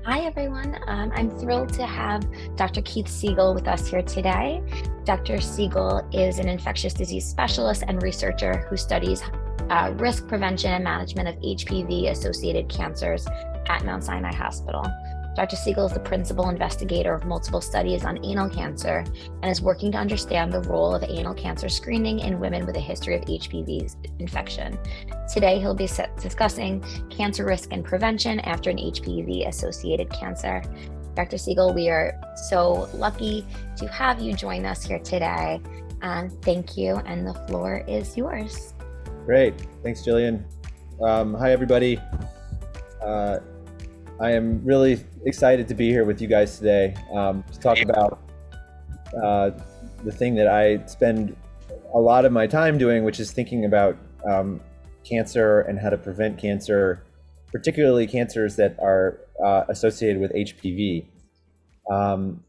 Hi, everyone. I'm thrilled to have Dr. Keith Sigel with us here today. Dr. Sigel is an infectious disease specialist and researcher who studies risk prevention and management of HPV-associated cancers at Mount Sinai Hospital. Dr. Sigel is the principal investigator of multiple studies on anal cancer and is working to understand the role of anal cancer screening in women with a history of HPV infection. Today, he'll be discussing cancer risk and prevention after an HPV-associated cancer. Dr. Sigel, we are so lucky to have you join us here today. Thank you, and the floor is yours. Great. Thanks, Jillian. Hi, everybody. I am really excited to be here with you guys today to talk about the thing that I spend a lot of my time doing, which is thinking about cancer and how to prevent cancer, particularly cancers that are associated with HPV. And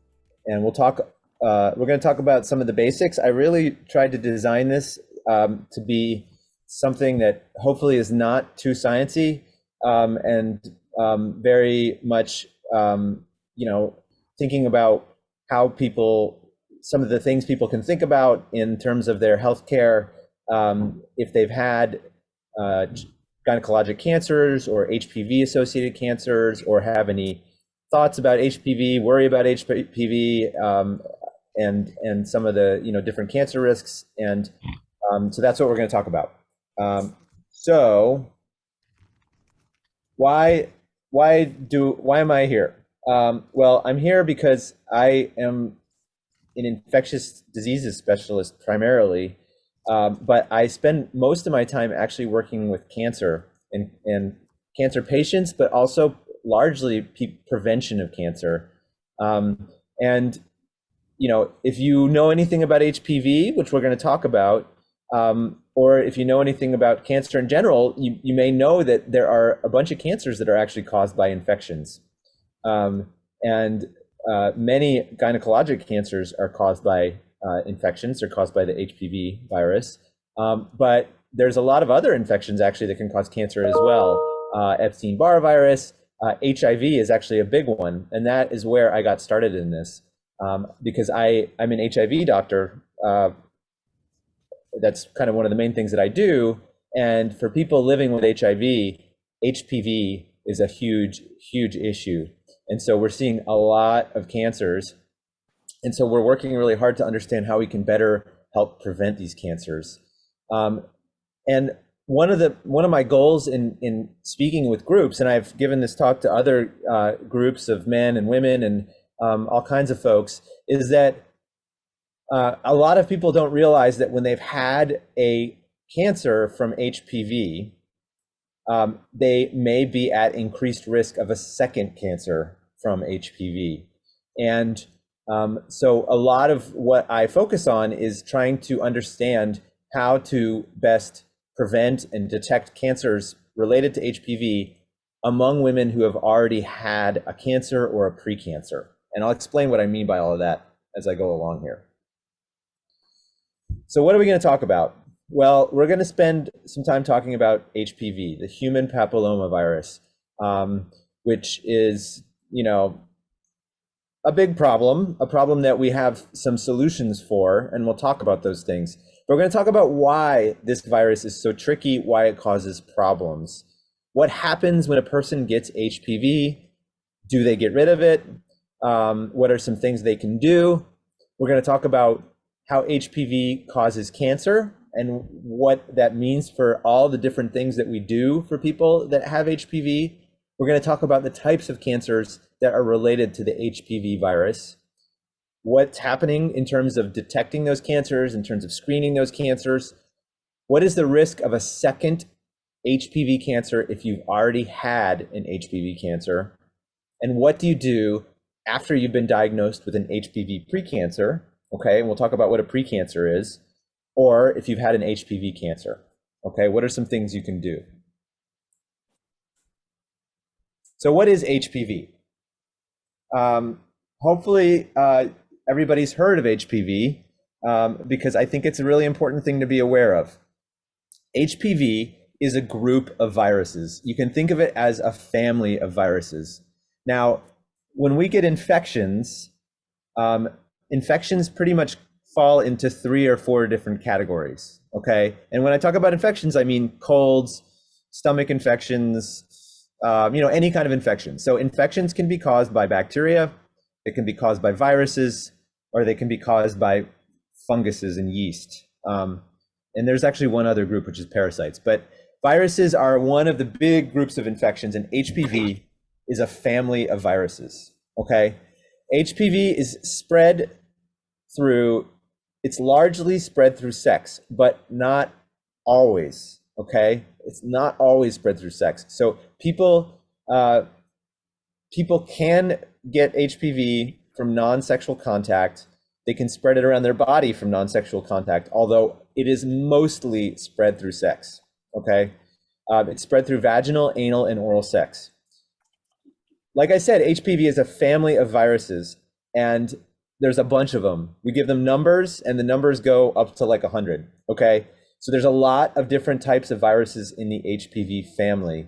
we're going to talk about some of the basics. I really tried to design this to be something that hopefully is not too sciencey and very much, thinking about how some of the things people can think about in terms of their healthcare, if they've had gynecologic cancers or HPV-associated cancers, or have any thoughts about HPV, worry about HPV, and some of the different cancer risks, and so that's what we're going to talk about. So why am I here? Well, I'm here because I am an infectious diseases specialist primarily, but I spend most of my time actually working with cancer and cancer patients, but also largely prevention of cancer. And if you know anything about HPV, which we're going to talk about, or if you know anything about cancer in general, you may know that there are a bunch of cancers that are actually caused by infections. And many gynecologic cancers are caused by infections. They're caused by the HPV virus. But there's a lot of other infections actually that can cause cancer as well. Epstein-Barr virus, HIV is actually a big one. And that is where I got started in this, because I'm an HIV doctor. That's kind of one of the main things that I do. And for people living with HIV, HPV is a huge, huge issue. And so we're seeing a lot of cancers. And so we're working really hard to understand how we can better help prevent these cancers. And one of my goals in speaking with groups, and I've given this talk to other groups of men and women and all kinds of folks, is that a lot of people don't realize that when they've had a cancer from HPV, they may be at increased risk of a second cancer from HPV. And so a lot of what I focus on is trying to understand how to best prevent and detect cancers related to HPV among women who have already had a cancer or a precancer. And I'll explain what I mean by all of that as I go along here. So what are we going to talk about? Well, we're going to spend some time talking about HPV, the human papillomavirus, which is, a big problem, a problem that we have some solutions for, and we'll talk about those things. But we're going to talk about why this virus is so tricky, why it causes problems. What happens when a person gets HPV? Do they get rid of it? What are some things they can do? We're going to talk about how HPV causes cancer and what that means for all the different things that we do for people that have HPV. We're going to talk about the types of cancers that are related to the HPV virus, what's happening in terms of detecting those cancers, in terms of screening those cancers, what is the risk of a second HPV cancer if you've already had an HPV cancer, and what do you do after you've been diagnosed with an HPV precancer. Okay, and we'll talk about what a precancer is, or if you've had an HPV cancer. Okay, what are some things you can do? So what is HPV? Hopefully everybody's heard of HPV because I think it's a really important thing to be aware of. HPV is a group of viruses. You can think of it as a family of viruses. Now, when we get infections, infections pretty much fall into 3 or 4 different categories, okay? And when I talk about infections, I mean colds, stomach infections, any kind of infection. So infections can be caused by bacteria, they can be caused by viruses, or they can be caused by funguses and yeast. And there's actually one other group, which is parasites. But viruses are one of the big groups of infections, and HPV is a family of viruses, okay? HPV is spread through, it's largely spread through sex, but not always, okay? It's not always spread through sex. So people can get HPV from non-sexual contact. They can spread it around their body from non-sexual contact, although it is mostly spread through sex, okay? It's spread through vaginal, anal, and oral sex. Like I said, HPV is a family of viruses, and there's a bunch of them. We give them numbers, and the numbers go up to like 100, okay? So there's a lot of different types of viruses in the HPV family.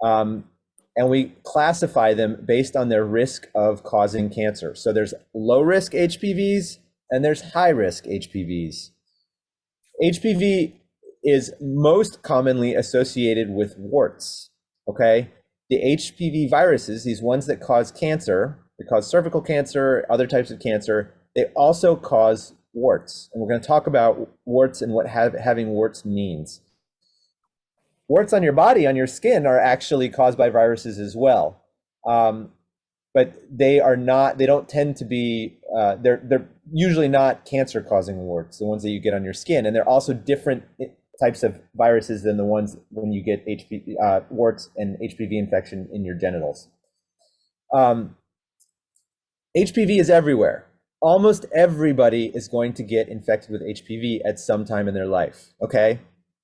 And we classify them based on their risk of causing cancer. So there's low-risk HPVs, and there's high-risk HPVs. HPV is most commonly associated with warts, okay? The HPV viruses, these ones that cause cancer, they cause cervical cancer, other types of cancer, they also cause warts. And we're going to talk about warts and what having warts means. Warts on your body, on your skin, are actually caused by viruses as well. But they don't tend to be, they're usually not cancer-causing warts, the ones that you get on your skin. And they're also different types of viruses than the ones when you get warts and HPV infection in your genitals. HPV is everywhere. Almost everybody is going to get infected with HPV at some time in their life, okay?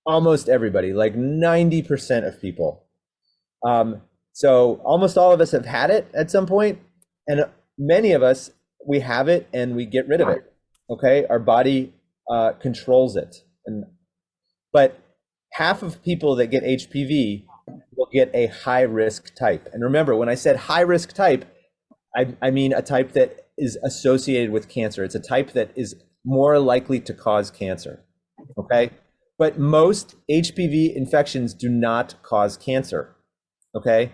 Almost everybody, like 90% of people. So almost all of us have had it at some point, and many of us, we have it and we get rid of it, okay? Our body controls it. But half of people that get HPV will get a high-risk type. And remember, when I said high-risk type, I mean a type that is associated with cancer. It's a type that is more likely to cause cancer, okay? But most HPV infections do not cause cancer, okay?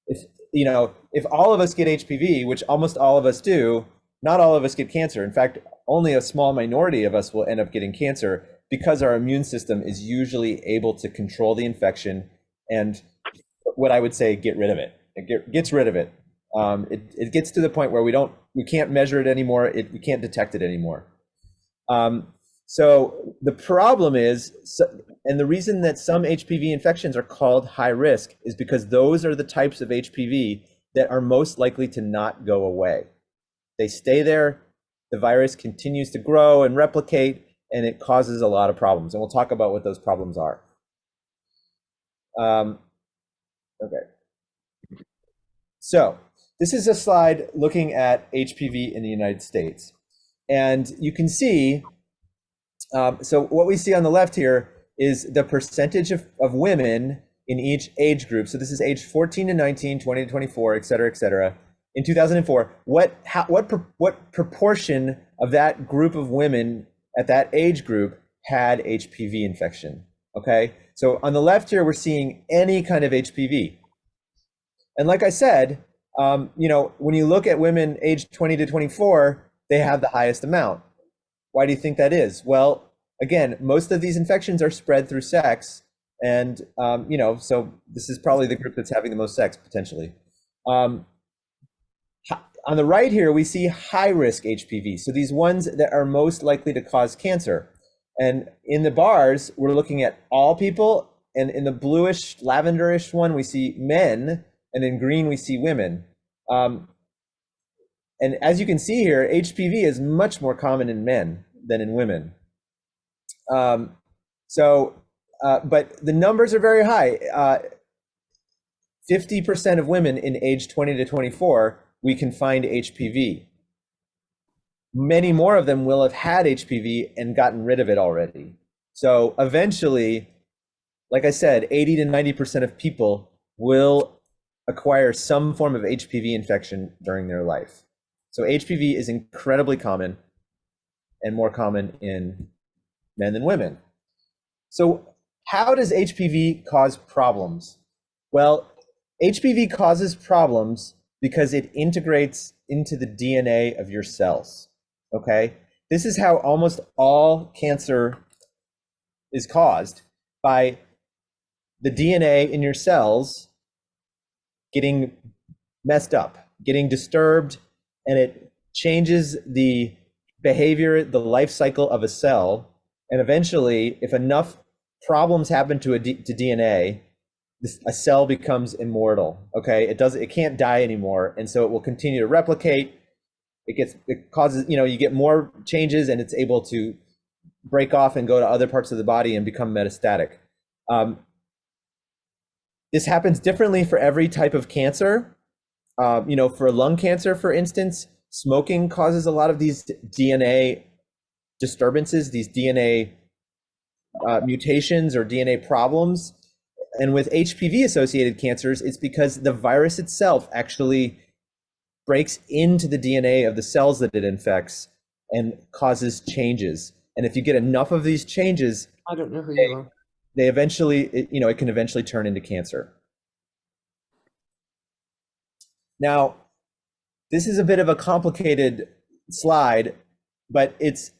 If all of us get HPV, which almost all of us do, not all of us get cancer. In fact, only a small minority of us will end up getting cancer because our immune system is usually able to control the infection and, what I would say, get rid of it. It gets rid of it. It gets to the point where we can't measure it anymore. We can't detect it anymore. So the problem is, and the reason that some HPV infections are called high risk is because those are the types of HPV that are most likely to not go away. They stay there, the virus continues to grow and replicate, and it causes a lot of problems. And we'll talk about what those problems are. Okay. So this is a slide looking at HPV in the United States. And you can see, so what we see on the left here is the percentage of women in each age group. So this is age 14 to 19, 20 to 24, et cetera, in 2004. What proportion of that group of women at that age group had HPV infection? Okay, so on the left here, we're seeing any kind of HPV. And like I said, when you look at women aged 20 to 24, they have the highest amount. Why do you think that is? Well, again, most of these infections are spread through sex. And, so this is probably the group that's having the most sex potentially. On the right here, we see high-risk HPV. So these ones that are most likely to cause cancer. And in the bars, we're looking at all people. And in the bluish, lavenderish one, we see men. And in green, we see women. And as you can see here, HPV is much more common in men than in women. But the numbers are very high. 50% of women in age 20 to 24, we can find HPV. Many more of them will have had HPV and gotten rid of it already. So eventually, like I said, 80 to 90% of people will acquire some form of HPV infection during their life. So HPV is incredibly common and more common in men than women. So how does HPV cause problems? Well, HPV causes problems because it integrates into the DNA of your cells, okay? This is how almost all cancer is caused, by the DNA in your cells getting messed up, getting disturbed, and it changes the behavior, the life cycle of a cell. And eventually, if enough problems happen to DNA, a cell becomes immortal. Okay, it can't die anymore, and so it will continue to replicate. It causes, you get more changes, and it's able to break off and go to other parts of the body and become metastatic. This happens differently for every type of cancer. For lung cancer, for instance, smoking causes a lot of these DNA disturbances, these DNA mutations or DNA problems. And with HPV-associated cancers, it's because the virus itself actually breaks into the DNA of the cells that it infects and causes changes. And if you get enough of these changes, I don't know who you are. they eventually, it can eventually turn into cancer. Now, this is a bit of a complicated slide, but this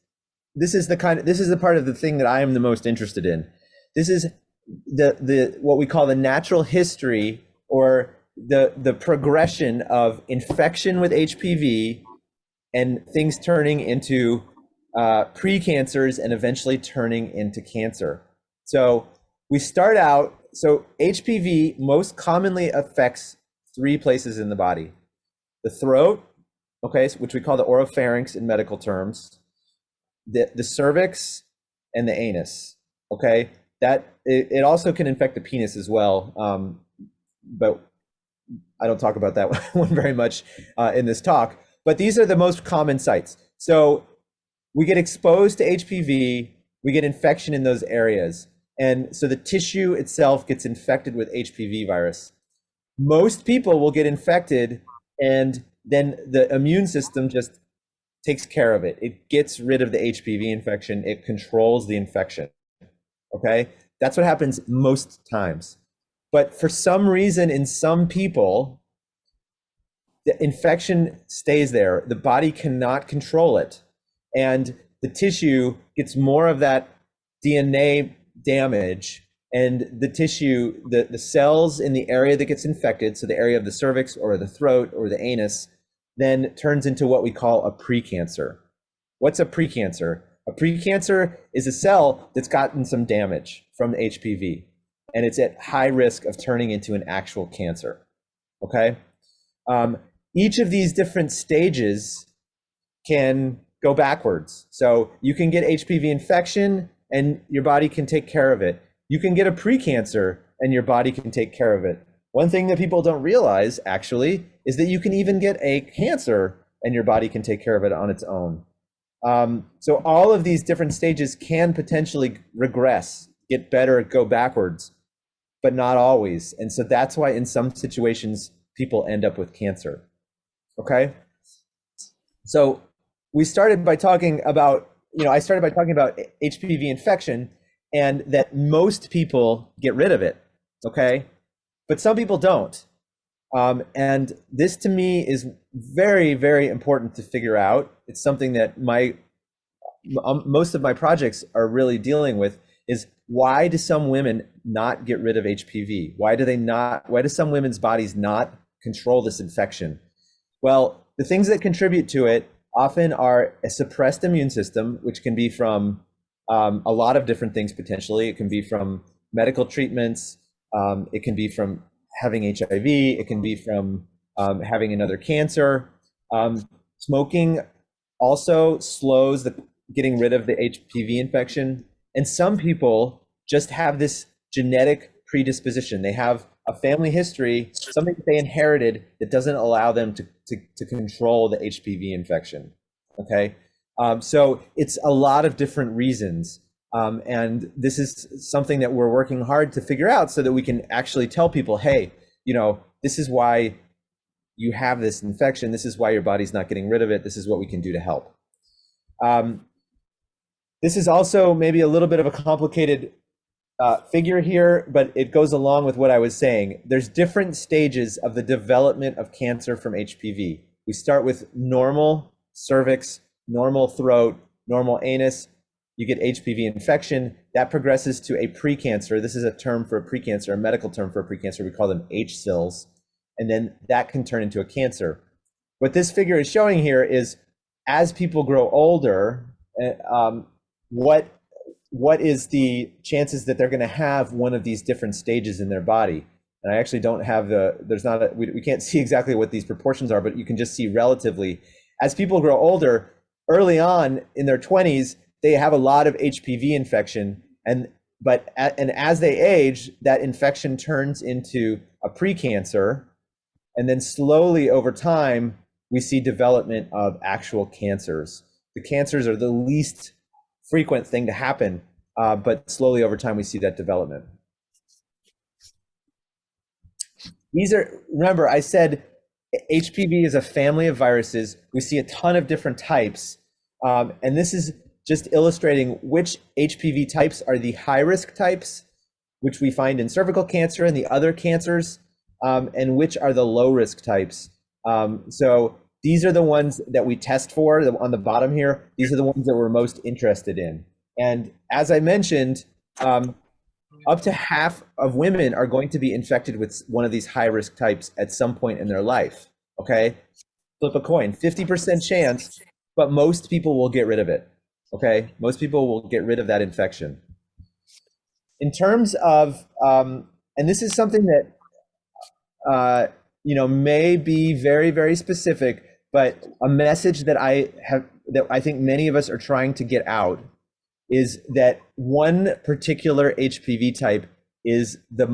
is the part of the thing that I am the most interested in. This is the what we call the natural history, or the progression of infection with HPV and things turning into precancers and eventually turning into cancer. So we start out, so HPV most commonly affects 3 places in the body: the throat, okay, which we call the oropharynx in medical terms, the cervix, and the anus, okay? That it also can infect the penis as well, but I don't talk about that one very much in this talk. But these are the most common sites. So we get exposed to HPV, we get infection in those areas, and so the tissue itself gets infected with HPV virus. Most people will get infected, and then the immune system just takes care of it. It gets rid of the HPV infection. It controls the infection. Okay, that's what happens most times. But for some reason, in some people, the infection stays there. The body cannot control it. And the tissue gets more of that DNA damage, and the tissue, the cells in the area that gets infected, so the area of the cervix or the throat or the anus, then turns into what we call a precancer. What's a precancer? A precancer is a cell that's gotten some damage from HPV, and it's at high risk of turning into an actual cancer, okay? Each of these different stages can go backwards. So you can get HPV infection and your body can take care of it. You can get a precancer and your body can take care of it. One thing that people don't realize, actually, is that you can even get a cancer and your body can take care of it on its own. So all of these different stages can potentially regress, get better, go backwards, but not always. And so that's why in some situations, people end up with cancer, okay? So we started by talking about, I started by talking about HPV infection and that most people get rid of it, okay? But some people don't. And this to me is very, very important to figure out. It's something that most of my projects are really dealing with, is why do some women not get rid of HPV? Why do some women's bodies not control this infection? Well, the things that contribute to it often are a suppressed immune system, which can be from a lot of different things potentially. It can be from medical treatments. It can be from having HIV. It can be from having another cancer. Smoking also slows the getting rid of the HPV infection. And some people just have this genetic predisposition. They have a family history, something that they inherited that doesn't allow them to control the HPV infection, okay? So it's a lot of different reasons. And this is something that we're working hard to figure out so that we can actually tell people, hey, this is why you have this infection. This is why your body's not getting rid of it. This is what we can do to help. This is also maybe a little bit of a complicated figure here, but it goes along with what I was saying. There's different stages of the development of cancer from HPV. We start with normal cervix, normal throat, normal anus. You get HPV infection. That progresses to a precancer. This is a term for a precancer, a medical term for a precancer. We call them HSILs. And then that can turn into a cancer. What this figure is showing here is as people grow older, what is the chances that they're going to have one of these different stages in their body? And I actually don't have we can't see exactly what these proportions are, but you can just see relatively. As people grow older, early on in their 20s, they have a lot of HPV infection, and as they age, that infection turns into a precancer, and then slowly over time, we see development of actual cancers. The cancers are the least frequent thing to happen, but slowly over time, we see that development. Remember, I said HPV is a family of viruses. We see a ton of different types, and this is just illustrating which HPV types are the high-risk types, which we find in cervical cancer and the other cancers, and which are the low-risk types. So these are the ones that we test for on the bottom here. These are the ones that we're most interested in. And as I mentioned, up to half of women are going to be infected with one of these high-risk types at some point in their life, okay? Flip a coin, 50% chance, but most people will get rid of it, okay? Most people will get rid of that infection. In terms of, and this is something that, may be very, very specific, but a message that I think many of us are trying to get out is that one particular HPV type is the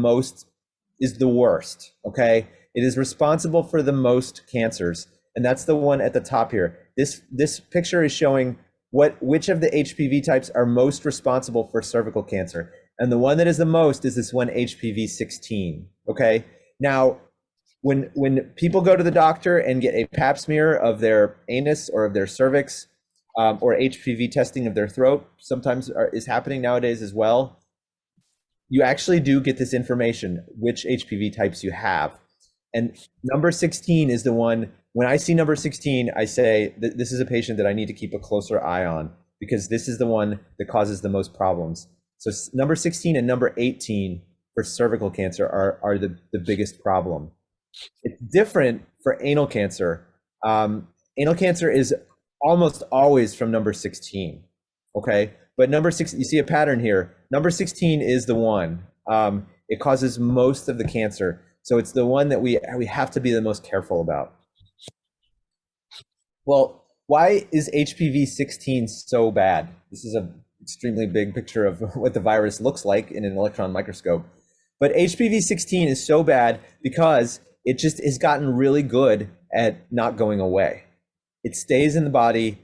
worst, okay? It is responsible for the most cancers, and that's the one at the top here. This picture is showing which of the HPV types are most responsible for cervical cancer, and the one that is the most is this one, HPV-16, okay? Now, when people go to the doctor and get a pap smear of their anus or of their cervix, or HPV testing of their throat, sometimes is happening nowadays as well, you actually do get this information, which HPV types you have. And number 16 is the one, when I see number 16, I say that this is a patient that I need to keep a closer eye on, because this is the one that causes the most problems. So number 16 and number 18 for cervical cancer are the biggest problem. It's different for anal cancer. Anal cancer is almost always from number 16, okay? But number 6, you see a pattern here. Number 16 is the one. It causes most of the cancer. So it's the one that we have to be the most careful about. Well, why is HPV-16 so bad? This is an extremely big picture of what the virus looks like in an electron microscope. But HPV-16 is so bad because it just has gotten really good at not going away. It stays in the body.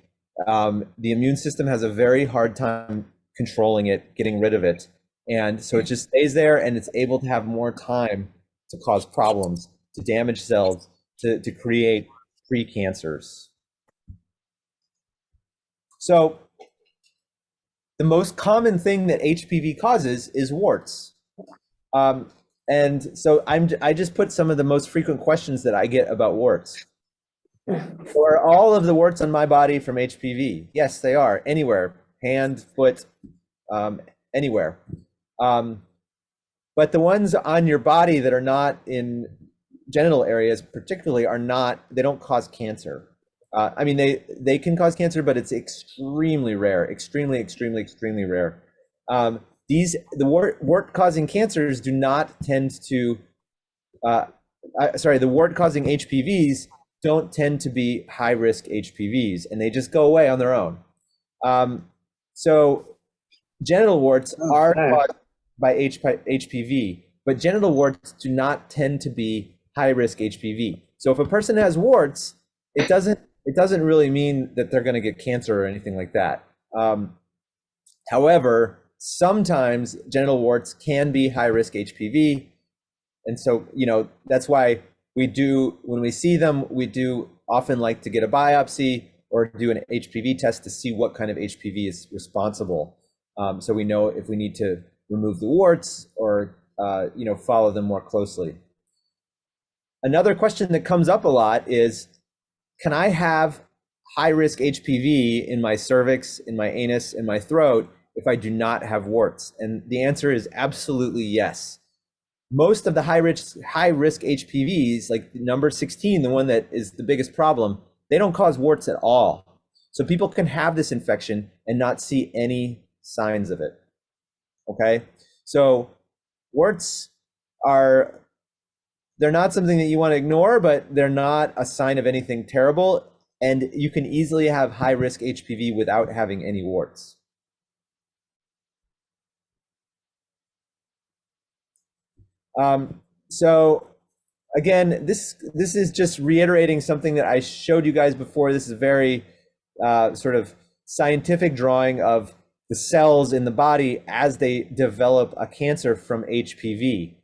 The immune system has a very hard time controlling it, getting rid of it. And so it just stays there, and it's able to have more time to cause problems, to damage cells, to create precancers. So the most common thing that HPV causes is warts. And so I just put some of the most frequent questions that I get about warts. So are all of the warts on my body from HPV? Yes, they are. Anywhere, hand, foot, anywhere. But the ones on your body that are not in genital areas particularly they don't cause cancer. I mean, they can cause cancer, but it's extremely rare, extremely, extremely, extremely rare. The wart-causing cancers do not tend to, the wart-causing HPVs don't tend to be high-risk HPVs, and they just go away on their own. So genital warts are caused by HPV, but genital warts do not tend to be high-risk HPV. So if a person has warts, it doesn't really mean that they're going to get cancer or anything like that. However, sometimes genital warts can be high-risk HPV, and so that's why when we see them, we do often like to get a biopsy or do an HPV test to see what kind of HPV is responsible. So we know if we need to remove the warts or follow them more closely. Another question that comes up a lot is, can I have high-risk HPV in my cervix, in my anus, in my throat if I do not have warts? And the answer is absolutely yes. Most of the high-risk HPVs, like number 16, the one that is the biggest problem, they don't cause warts at all. So people can have this infection and not see any signs of it. Okay, so warts they're not something that you want to ignore, but they're not a sign of anything terrible. And you can easily have high-risk HPV without having any warts. So again, this is just reiterating something that I showed you guys before. This is a very sort of scientific drawing of the cells in the body as they develop a cancer from HPV.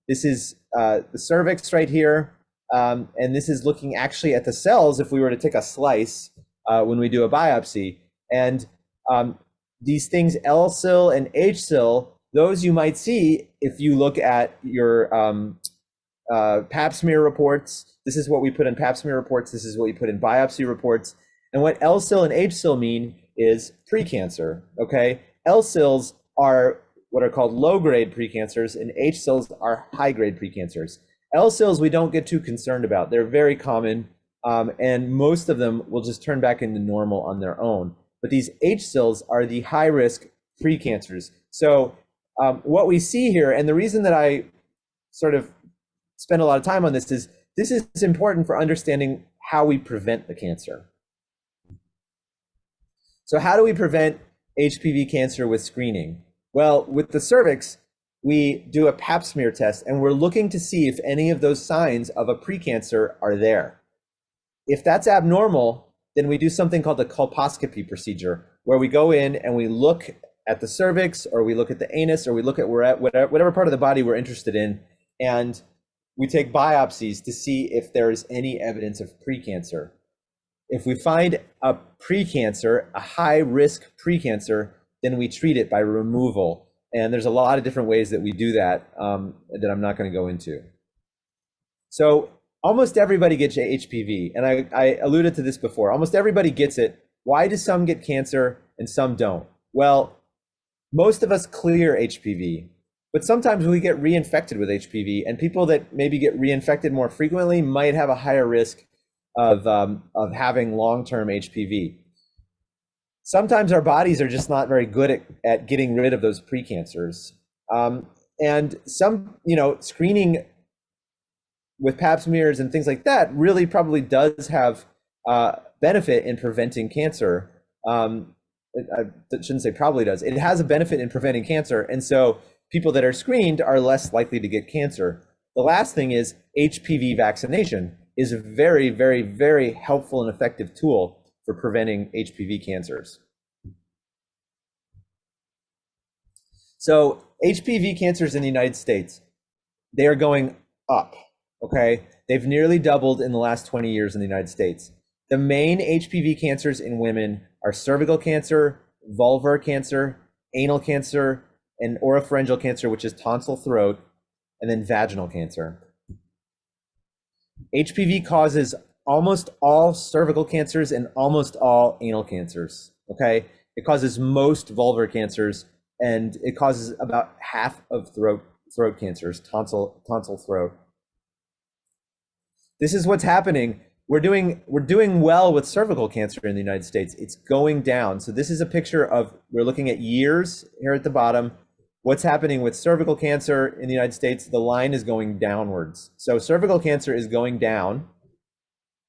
This is the cervix right here, and this is looking actually at the cells if we were to take a slice when we do a biopsy. And these things, L-sil and H-sil, those you might see if you look at your pap smear reports. This is what we put in pap smear reports. This is what we put in biopsy reports. And what L-sil and H-sil mean is precancer, okay? L-sils are what are called low-grade precancers, and H-sils are high-grade precancers. L-sils we don't get too concerned about. They're very common, and most of them will just turn back into normal on their own. But these H-sils are the high-risk precancers. So what we see here, and the reason that I sort of spend a lot of time on this is important for understanding how we prevent the cancer. So how do we prevent HPV cancer with screening? Well, with the cervix, we do a pap smear test, and we're looking to see if any of those signs of a precancer are there. If that's abnormal, then we do something called the colposcopy procedure, where we go in and we look at the cervix, or we look at the anus, or we look at whatever part of the body we're interested in, and we take biopsies to see if there is any evidence of precancer. If we find a precancer, a high-risk precancer, then we treat it by removal. And there's a lot of different ways that we do that that I'm not going to go into. So almost everybody gets HPV, and I alluded to this before. Almost everybody gets it. Why do some get cancer and some don't? Well, most of us clear HPV, but sometimes we get reinfected with HPV, and people that maybe get reinfected more frequently might have a higher risk of having long-term HPV. Sometimes our bodies are just not very good at getting rid of those precancers. And some, screening with pap smears and things like that really probably does have benefit in preventing cancer. I shouldn't say probably does. It has a benefit in preventing cancer. And so people that are screened are less likely to get cancer. The last thing is HPV vaccination is a very, very, very helpful and effective tool for preventing HPV cancers. So HPV cancers in the United States, they are going up, okay? They've nearly doubled in the last 20 years in the United States. The main HPV cancers in women are cervical cancer, vulvar cancer, anal cancer, and oropharyngeal cancer, which is tonsil throat, and then vaginal cancer. HPV causes almost all cervical cancers and almost all anal cancers, okay? It causes most vulvar cancers, and it causes about half of throat cancers, tonsil throat. This is what's happening. We're doing well with cervical cancer in the United States. It's going down. So this is a picture of, we're looking at years here at the bottom. What's happening with cervical cancer in the United States? The line is going downwards. So cervical cancer is going down,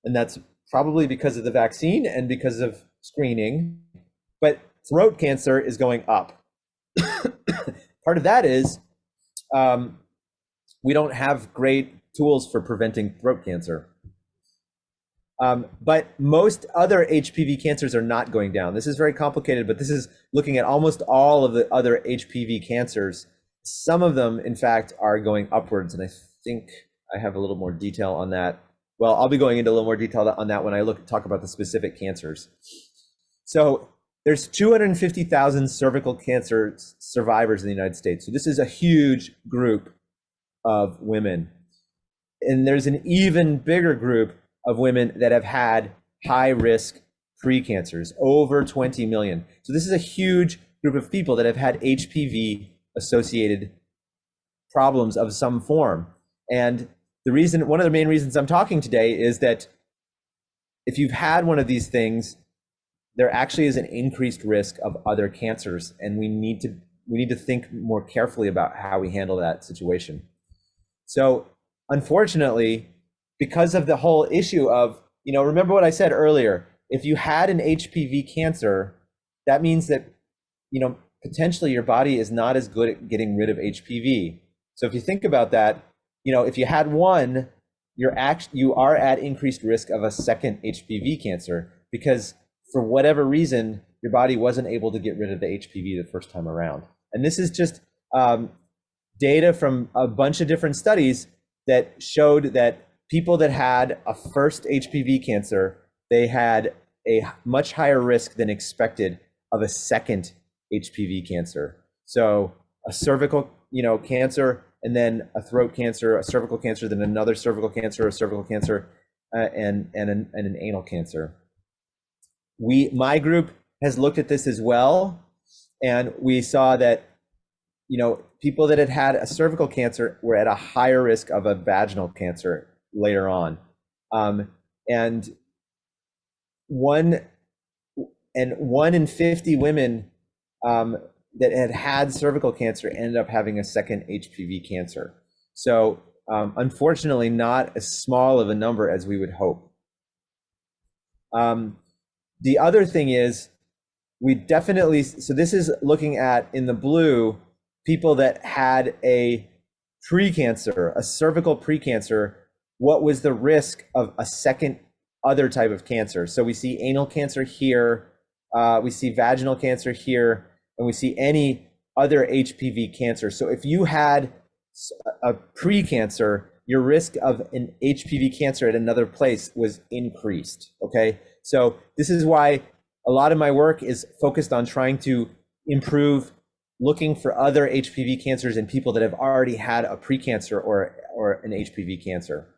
and that's probably because of the vaccine and because of screening, but throat cancer is going up. Part of that is we don't have great tools for preventing throat cancer. But most other HPV cancers are not going down. This is very complicated, but this is looking at almost all of the other HPV cancers. Some of them, in fact, are going upwards, and I think I have a little more detail on that. Well, I'll be going into a little more detail on that when I talk about the specific cancers. So there's 250,000 cervical cancer survivors in the United States. So this is a huge group of women. And there's an even bigger group of women that have had high risk precancers, over 20 million. So this is a huge group of people that have had HPV associated problems of some form. And one of the main reasons I'm talking today is that if you've had one of these things, there actually is an increased risk of other cancers, and we need to think more carefully about how we handle that situation. So unfortunately, because of the whole issue of, remember what I said earlier, if you had an HPV cancer, that means that, potentially your body is not as good at getting rid of HPV. So if you think about that, if you had one, you are at increased risk of a second HPV cancer, because for whatever reason, your body wasn't able to get rid of the HPV the first time around. And this is just data from a bunch of different studies that showed that people that had a first HPV cancer, they had a much higher risk than expected of a second HPV cancer. So a cervical, cancer, and then a throat cancer, a cervical cancer, then another cervical cancer, a cervical cancer, and an anal cancer. My group has looked at this as well, and we saw that, people that had a cervical cancer were at a higher risk of a vaginal cancer later on. And one in 50 women that had cervical cancer ended up having a second HPV cancer. So unfortunately, not as small of a number as we would hope. The other thing is, so this is looking at, in the blue, people that had a precancer, a cervical precancer. What was the risk of a second other type of cancer? So we see anal cancer here, we see vaginal cancer here, and we see any other HPV cancer. So if you had a precancer, your risk of an HPV cancer at another place was increased, okay? So this is why a lot of my work is focused on trying to improve looking for other HPV cancers in people that have already had a precancer or an HPV cancer.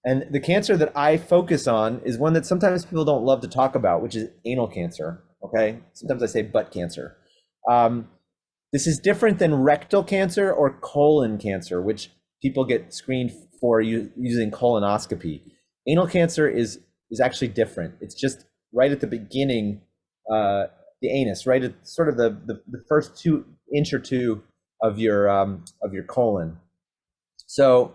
And the cancer that I focus on is one that sometimes people don't love to talk about, which is anal cancer, okay? Sometimes I say butt cancer. This is different than rectal cancer or colon cancer, which people get screened for using colonoscopy. Anal cancer is actually different. It's just right at the beginning, the anus, right at sort of the first inch or two of your colon. So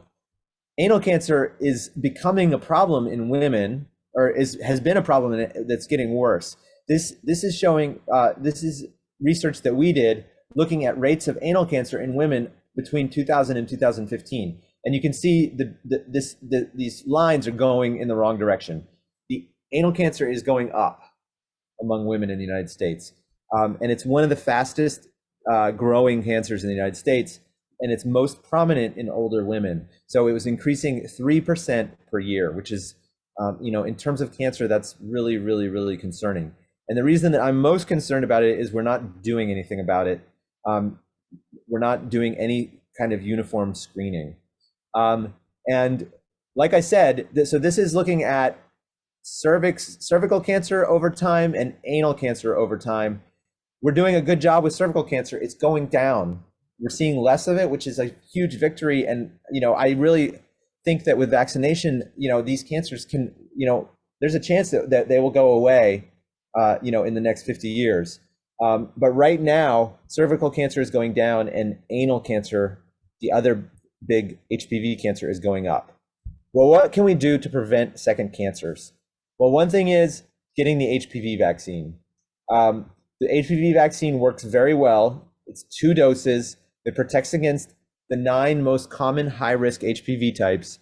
anal cancer is becoming a problem in women, or has been a problem that's getting worse. This is showing, this is research that we did looking at rates of anal cancer in women between 2000 and 2015. And you can see these lines are going in the wrong direction. The anal cancer is going up among women in the United States. And it's one of the fastest growing cancers in the United States, and it's most prominent in older women. So it was increasing 3% per year, which is, in terms of cancer, that's really, really, really concerning. And the reason that I'm most concerned about it is we're not doing anything about it. We're not doing any kind of uniform screening. And like I said, so this is looking at cervical cancer over time and anal cancer over time. We're doing a good job with cervical cancer. It's going down. We're seeing less of it, which is a huge victory. And, I really think that with vaccination, these cancers can, there's a chance that they will go away, in the next 50 years. But right now, cervical cancer is going down, and anal cancer, the other big HPV cancer, is going up. Well, what can we do to prevent second cancers? Well, one thing is getting the HPV vaccine. The HPV vaccine works very well. It's 2 doses. It protects against the 9 most common high-risk HPV types.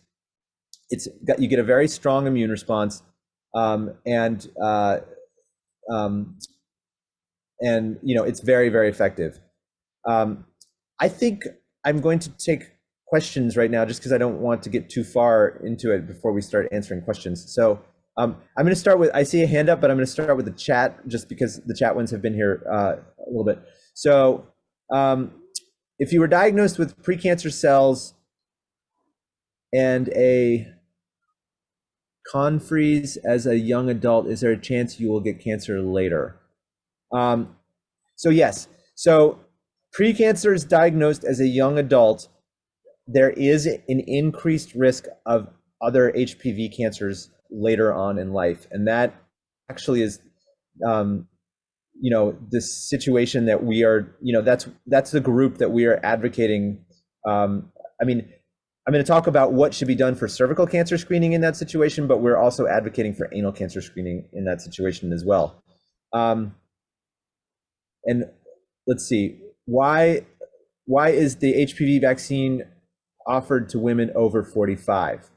You get a very strong immune response, and it's very, very effective. I think I'm going to take questions right now, just because I don't want to get too far into it before we start answering questions. So I'm going to start with, I see a hand up, but I'm going to start with the chat just because the chat ones have been here a little bit. So if you were diagnosed with precancer cells and a confreeze as a young adult, is there a chance you will get cancer later? So yes, so precancer is diagnosed as a young adult. There is an increased risk of other HPV cancers later on in life. And that actually is, the situation that we are, that's the group that we are advocating. I'm going to talk about what should be done for cervical cancer screening in that situation, but we're also advocating for anal cancer screening in that situation as well. And let's see, why is the HPV vaccine offered to women over 45?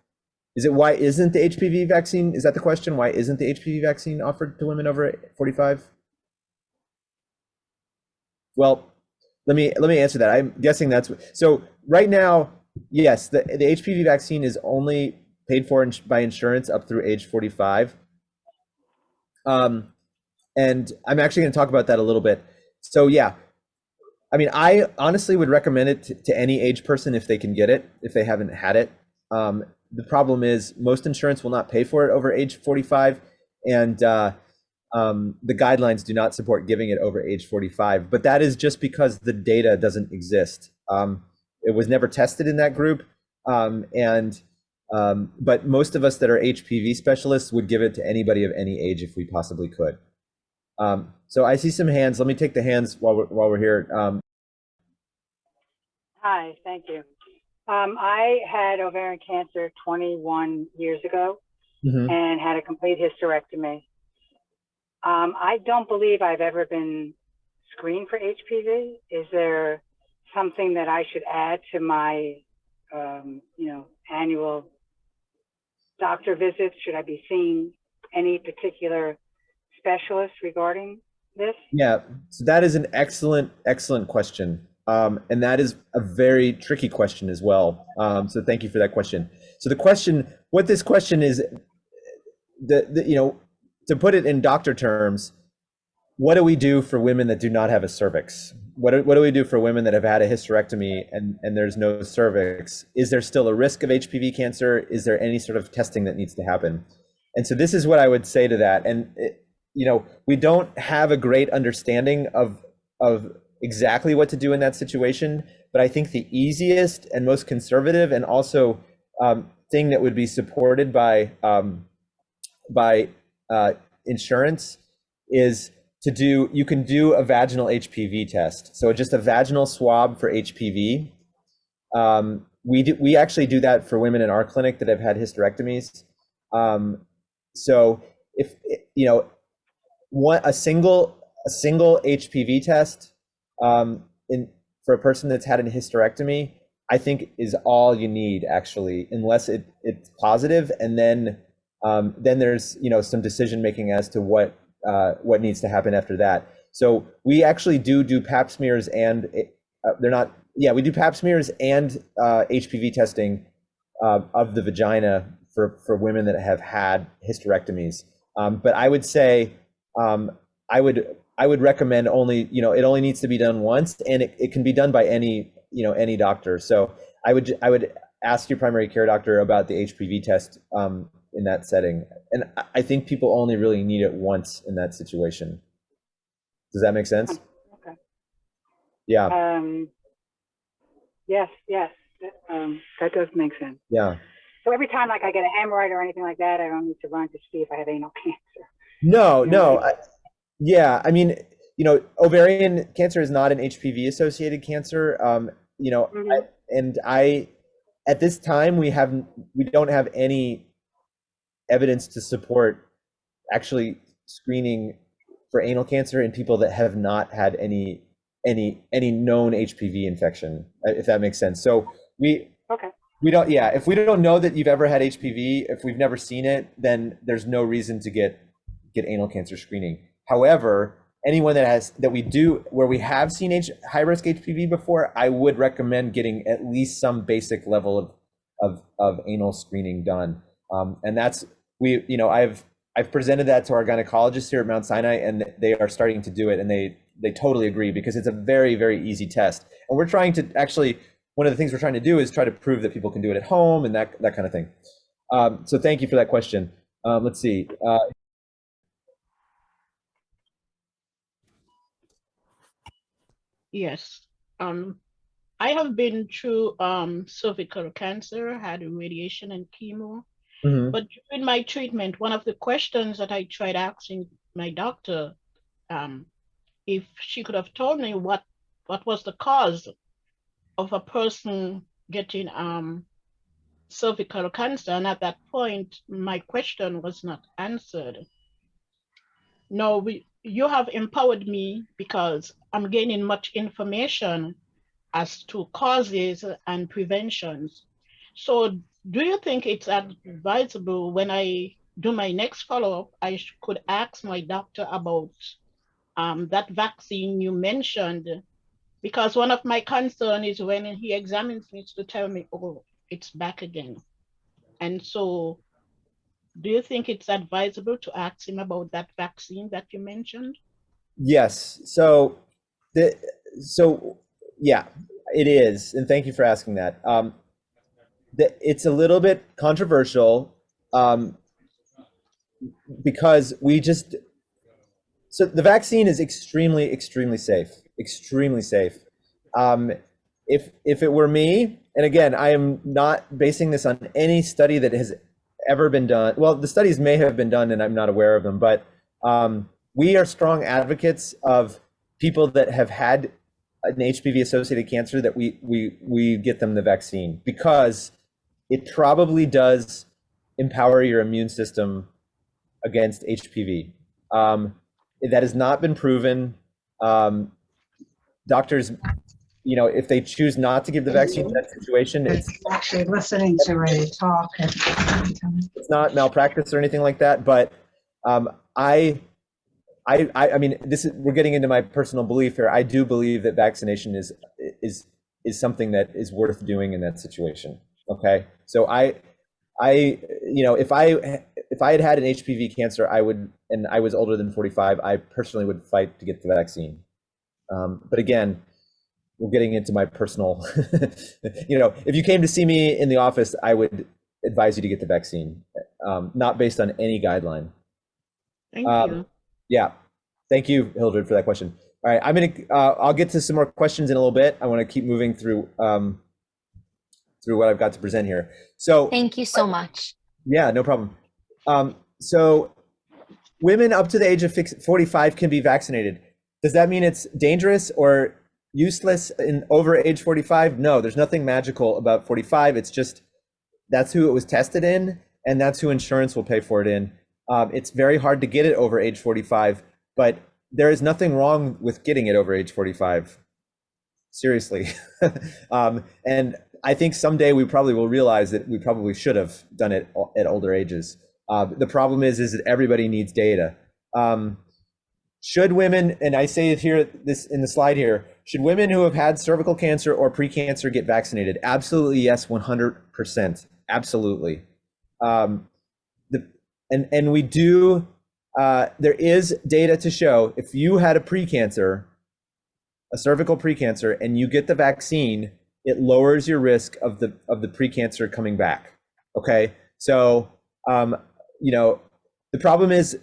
Is it why isn't the HPV vaccine? Is that the question? Why isn't the HPV vaccine offered to women over 45? Well, let me answer that. I'm guessing that's so right now. Yes, the HPV vaccine is only paid for by insurance up through age 45. And I'm actually going to talk about that a little bit. So yeah, I mean, I honestly would recommend it to any age person if they can get it, if they haven't had it. The problem is most insurance will not pay for it over age 45, and the guidelines do not support giving it over age 45. But that is just because the data doesn't exist. It was never tested in that group, but most of us that are HPV specialists would give it to anybody of any age if we possibly could. So I see some hands. Let me take the hands while we're here. Hi, thank you. I had ovarian cancer 21 years ago and had a complete hysterectomy. I don't believe I've ever been screened for HPV. Is there something that I should add to my, annual doctor visits? Should I be seeing any particular specialist regarding this? Yeah, so that is an excellent question. And that is a very tricky question as well. So thank you for that question. So what this question is, to put it in doctor terms, what do we do for women that do not have a cervix? What do we do for women that have had a hysterectomy and there's no cervix? Is there still a risk of HPV cancer? Is there any sort of testing that needs to happen? And so this is what I would say to that. And we don't have a great understanding of exactly what to do in that situation, but I think the easiest and most conservative and also thing that would be supported by insurance is you can do a vaginal HPV test. So just a vaginal swab for HPV. We actually do that for women in our clinic that have had hysterectomies. So if a single HPV test for a person that's had a hysterectomy, I think is all you need actually, unless it's positive, and then there's some decision making as to what needs to happen after that. So we actually do Pap smears, and we do Pap smears and HPV testing of the vagina for women that have had hysterectomies. But I would say I would recommend only, it only needs to be done once, and it can be done by any doctor. So I would ask your primary care doctor about the HPV test in that setting. And I think people only really need it once in that situation. Does that make sense? Okay. Yeah. Yes. That does make sense. Yeah. So every time I get a hemorrhoid or anything like that, I don't need to run to see if I have anal cancer. No. Yeah, I mean, ovarian cancer is not an HPV-associated cancer. At this time, we don't have any evidence to support actually screening for anal cancer in people that have not had any known HPV infection, if that makes sense. So if we don't know that you've ever had HPV, if we've never seen it, then there's no reason to get anal cancer screening. However, anyone that we do where we have seen high risk HPV before, I would recommend getting at least some basic level of anal screening done. And that's I've presented that to our gynecologists here at Mount Sinai, and they are starting to do it, and they totally agree, because it's a very, very easy test. And we're trying to actually, one of the things we're trying to do is try to prove that people can do it at home and that kind of thing. So thank you for that question. Let's see. Yes. I have been through cervical cancer, had radiation and chemo. But during my treatment, one of the questions that I tried asking my doctor, if she could have told me what was the cause of a person getting cervical cancer, and at that point, my question was not answered. No, you have empowered me, because I'm gaining much information as to causes and preventions. So do you think it's advisable, when I do my next follow-up, I could ask my doctor about that vaccine you mentioned? Because one of my concerns is when he examines me to tell me, oh, it's back again. And so do you think it's advisable to ask him about that vaccine that you mentioned? Yes. So yeah, it is. And thank you for asking that. It's a little bit controversial, because so the vaccine is extremely, extremely safe, extremely safe. If it were me, and again, I am not basing this on any study that has ever been done. Well, the studies may have been done and I'm not aware of them, but we are strong advocates of people that have had an HPV-associated cancer, that we get them the vaccine, because it probably does empower your immune system against HPV. That has not been proven. Doctors, if they choose not to give the vaccine in that situation, it's actually listening to a talk. It's not malpractice or anything like that. But I mean, we're getting into my personal belief here. I do believe that vaccination is something that is worth doing in that situation. Okay, so if I had an HPV cancer, and I was older than 45, I personally would fight to get the vaccine. But again, we're getting into my personal, if you came to see me in the office, I would advise you to get the vaccine, not based on any guideline. Thank you. Yeah, thank you, Hildred, for that question. All right, I'll get to some more questions in a little bit. I want to keep moving through what I've got to present here. So thank you so much. Yeah, no problem. So women up to the age of 45 can be vaccinated. Does that mean it's dangerous or useless in over age 45? No, there's nothing magical about 45. It's just, that's who it was tested in, and that's who insurance will pay for it in. It's very hard to get it over age 45, but there is nothing wrong with getting it over age 45. Seriously. And I think someday we probably will realize that we probably should have done it at older ages. The problem is that everybody needs data. Should women, and I say it here, this in the slide here, should women who have had cervical cancer or precancer get vaccinated? Absolutely, yes, 100%. Absolutely. And we do, there is data to show if you had a precancer, a cervical precancer, and you get the vaccine, it lowers your risk of the precancer coming back. Okay, so the problem is,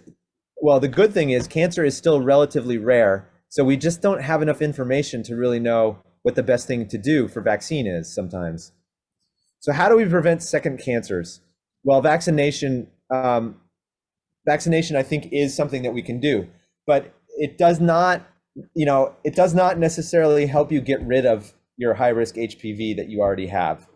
well, the good thing is cancer is still relatively rare, so we just don't have enough information to really know what the best thing to do for vaccine is sometimes. So how do we prevent second cancers? Well, vaccination I think is something that we can do, but it does not necessarily help you get rid of your high-risk HPV that you already have.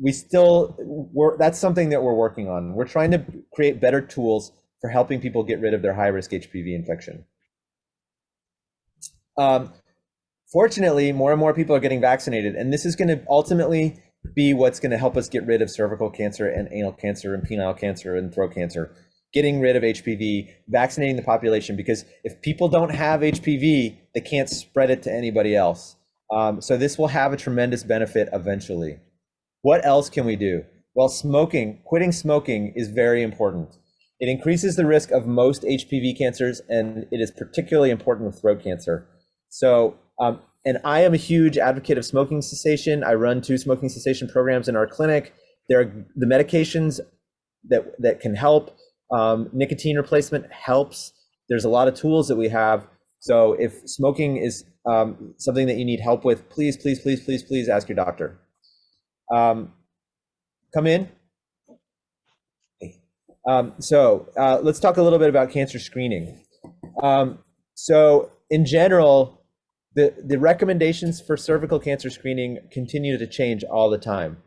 That's something that we're working on. We're trying to create better tools for helping people get rid of their high-risk HPV infection. Fortunately, more and more people are getting vaccinated, and this is going to ultimately be what's going to help us get rid of cervical cancer and anal cancer and penile cancer and throat cancer. getting rid of HPV, vaccinating the population, because if people don't have HPV, they can't spread it to anybody else. So this will have a tremendous benefit eventually. What else can we do? Well, quitting smoking is very important. It increases the risk of most HPV cancers, and it is particularly important with throat cancer. So, and I am a huge advocate of smoking cessation. I run 2 smoking cessation programs in our clinic. There are the medications that can help. Nicotine replacement helps. There's a lot of tools that we have. So if smoking is something that you need help with, please, please, please, please, please ask your doctor. Come in. Let's talk a little bit about cancer screening. So in general, the recommendations for cervical cancer screening continue to change all the time.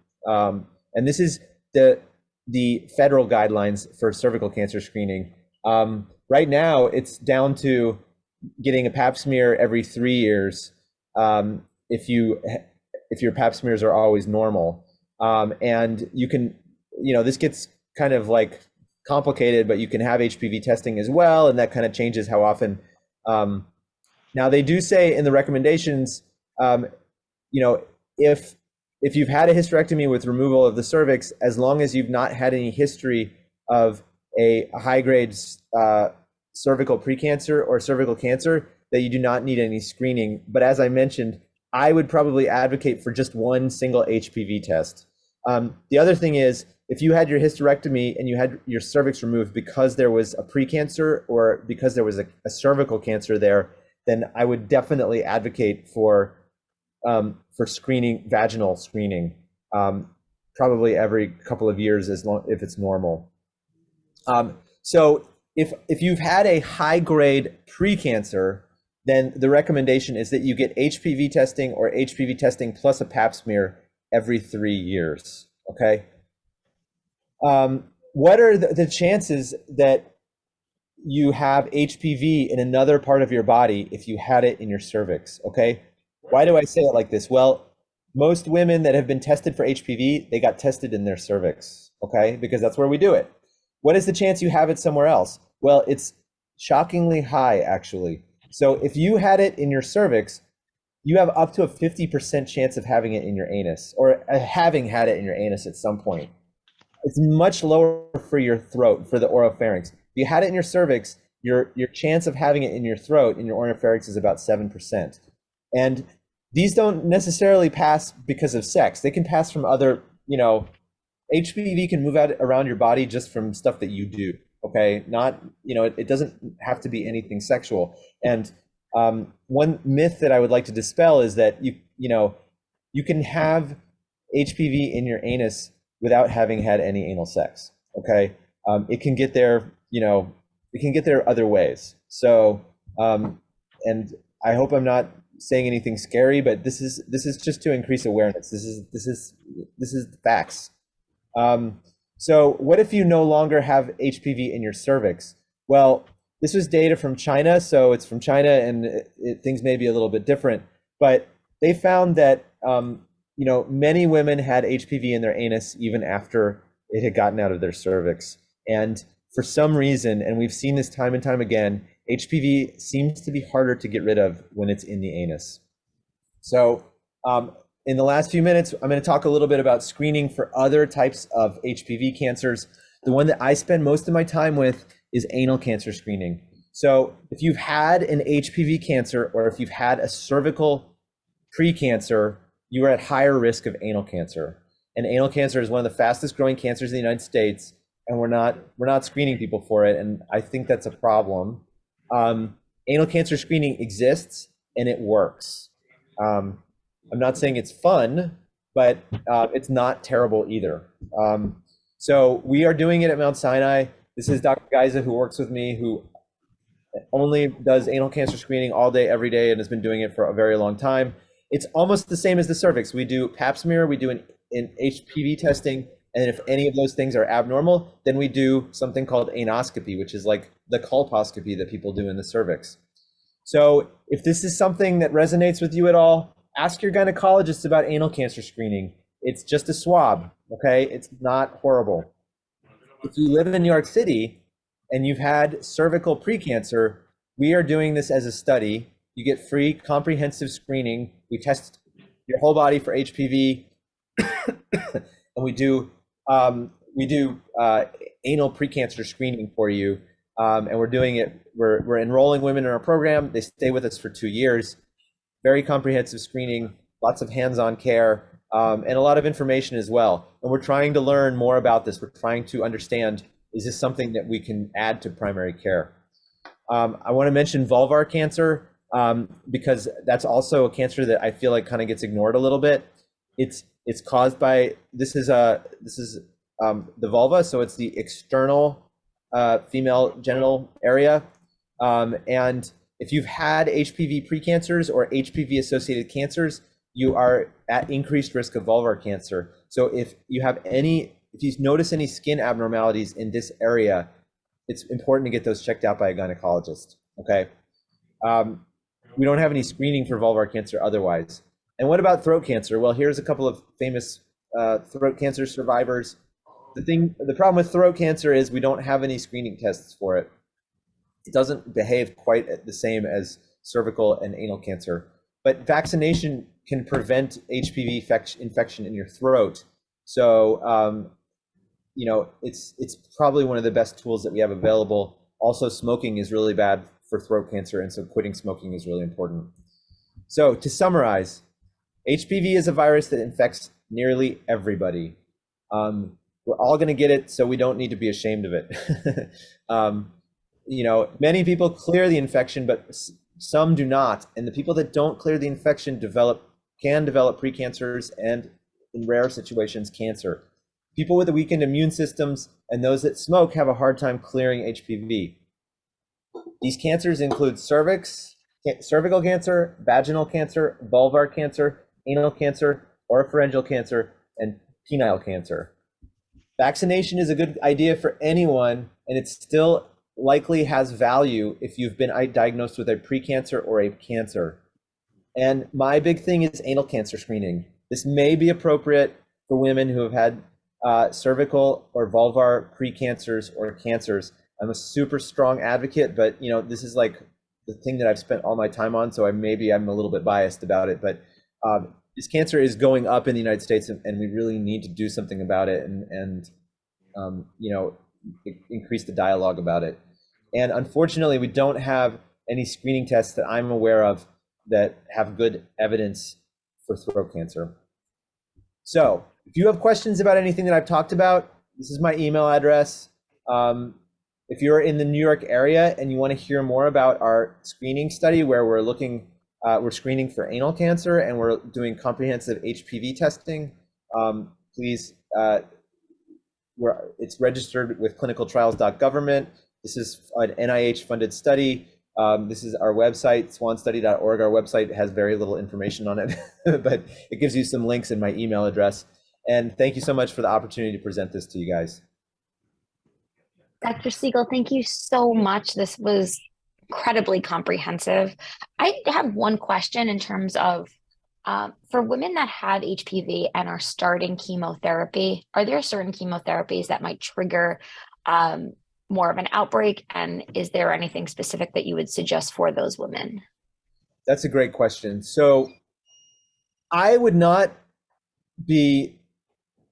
And this is the federal guidelines for cervical cancer screening. Right now, it's down to getting a pap smear every 3 years if your pap smears are always normal. And you can, this gets kind of like complicated, but you can have HPV testing as well, and that kind of changes how often. Now they do say in the recommendations, if you've had a hysterectomy with removal of the cervix, as long as you've not had any history of a high-grade cervical precancer or cervical cancer, that you do not need any screening. But as I mentioned, I would probably advocate for just one single HPV test. The other thing is, if you had your hysterectomy and you had your cervix removed because there was a precancer or because there was a cervical cancer there, then I would definitely advocate for screening, vaginal screening, probably every couple of years, if it's normal. So if you've had a high-grade precancer, then the recommendation is that you get HPV testing or HPV testing plus a pap smear every 3 years. Okay. What are the chances that you have HPV in another part of your body if you had it in your cervix? Okay. Why do I say it like this? Well, most women that have been tested for HPV, they got tested in their cervix. Okay. Because that's where we do it. What is the chance you have it somewhere else? Well, it's shockingly high, actually. So if you had it in your cervix, you have up to a 50% chance of having it in your anus, or having had it in your anus at some point. It's much lower for your throat, for the oropharynx. If you had it in your cervix, your chance of having it in your throat, in your oropharynx, is about 7%. And these don't necessarily pass because of sex. They can pass from other, HPV can move out around your body just from stuff that you do. Okay, not, it doesn't have to be anything sexual. And one myth that I would like to dispel is that you can have HPV in your anus without having had any anal sex. Okay, it can get there, it can get there other ways. So, and I hope I'm not saying anything scary, but this is just to increase awareness. This is facts. So what if you no longer have HPV in your cervix? Well, this was data from China, so it's from China, and things may be a little bit different, but they found that many women had HPV in their anus even after it had gotten out of their cervix. And for some reason, and we've seen this time and time again, HPV seems to be harder to get rid of when it's in the anus. So in the last few minutes, I'm going to talk a little bit about screening for other types of HPV cancers. The one that I spend most of my time with is anal cancer screening. So if you've had an HPV cancer, or if you've had a cervical precancer, you are at higher risk of anal cancer. And anal cancer is one of the fastest growing cancers in the United States, and we're not screening people for it, and I think that's a problem. Anal cancer screening exists and it works. I'm not saying it's fun, but it's not terrible either. So we are doing it at Mount Sinai. This is Dr. Geiza, who works with me, who only does anal cancer screening all day, every day, and has been doing it for a very long time. It's almost the same as the cervix. We do pap smear, we do an HPV testing, and if any of those things are abnormal, then we do something called anoscopy, which is like the colposcopy that people do in the cervix. So if this is something that resonates with you at all, ask your gynecologist about anal cancer screening. It's just a swab, okay? It's not horrible. If you live in New York City and you've had cervical precancer, we are doing this as a study. You get free comprehensive screening. We test your whole body for HPV, and we do anal precancer screening for you. And we're doing it. We're enrolling women in our program. They stay with us for 2 years. Very comprehensive screening, lots of hands-on care, and a lot of information as well. And we're trying to learn more about this. We're trying to understand, is this something that we can add to primary care? I want to mention vulvar cancer because that's also a cancer that I feel like kind of gets ignored a little bit. It's caused by, this is the vulva, so it's the external female genital area, and if you've had HPV precancers or HPV-associated cancers, you are at increased risk of vulvar cancer. So if you notice any skin abnormalities in this area, it's important to get those checked out by a gynecologist, okay? We don't have any screening for vulvar cancer otherwise. And what about throat cancer? Well, here's a couple of famous throat cancer survivors. The problem with throat cancer is we don't have any screening tests for it. It doesn't behave quite the same as cervical and anal cancer, but vaccination can prevent HPV infection in your throat. So, you know, it's probably one of the best tools that we have available. Also, smoking is really bad for throat cancer, and so quitting smoking is really important. So to summarize, HPV is a virus that infects nearly everybody. We're all going to get it, so we don't need to be ashamed of it. You know, many people clear the infection, but some do not. And the people that don't clear the infection can develop precancers and, in rare situations, cancer. People with weakened immune systems and those that smoke have a hard time clearing HPV. These cancers include cervix, cervical cancer, vaginal cancer, vulvar cancer, anal cancer, oropharyngeal cancer, and penile cancer. Vaccination is a good idea for anyone, and it still likely has value if you've been diagnosed with a precancer or a cancer. And my big thing is anal cancer screening. This may be appropriate for women who have had cervical or vulvar precancers or cancers. I'm a super strong advocate, but you know, this is like the thing that I've spent all my time on, so I'm a little bit biased about it, but this cancer is going up in the United States, and we really need to do something about it and you know, increase the dialogue about it. And unfortunately, we don't have any screening tests that I'm aware of that have good evidence for throat cancer. So if you have questions about anything that I've talked about, this is my email address. If you're in the New York area and you want to hear more about our screening study where we're screening for anal cancer and we're doing comprehensive HPV testing, please, it's registered with clinicaltrials.government. This is an NIH-funded study. This is our website, swanstudy.org. Our website has very little information on it, but it gives you some links in my email address. And thank you so much for the opportunity to present this to you guys. Dr. Sigel, thank you so much. This was incredibly comprehensive. I have one question in terms of, for women that have HPV and are starting chemotherapy, are there certain chemotherapies that might trigger more of an outbreak? And is there anything specific that you would suggest for those women? That's a great question. So I would not be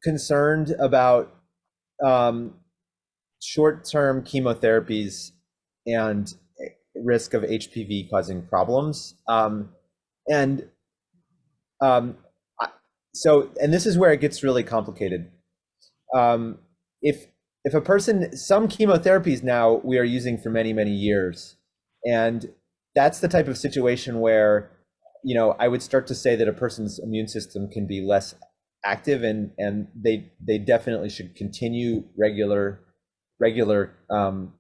concerned about short-term chemotherapies and risk of HPV causing problems. And this is where it gets really complicated. If a person, some chemotherapies now we are using for many, many years, and that's the type of situation where, you know, I would start to say that a person's immune system can be less active, and they definitely should continue regular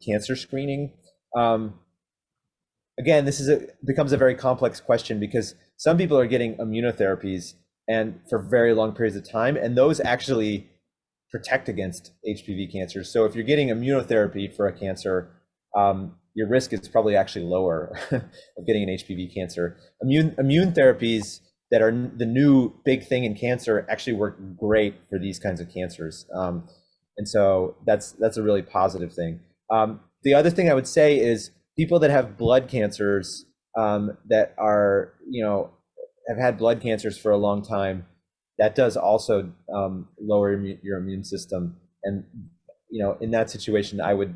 cancer screening. Again, this becomes a very complex question because some people are getting immunotherapies and for very long periods of time, and those actually protect against HPV cancer. So if you're getting immunotherapy for a cancer, your risk is probably actually lower of getting an HPV cancer. Immune therapies that are the new big thing in cancer actually work great for these kinds of cancers. And so that's a really positive thing. The other thing I would say is people that have blood cancers that are, have had blood cancers for a long time, that does also lower your immune system. And, in that situation, I would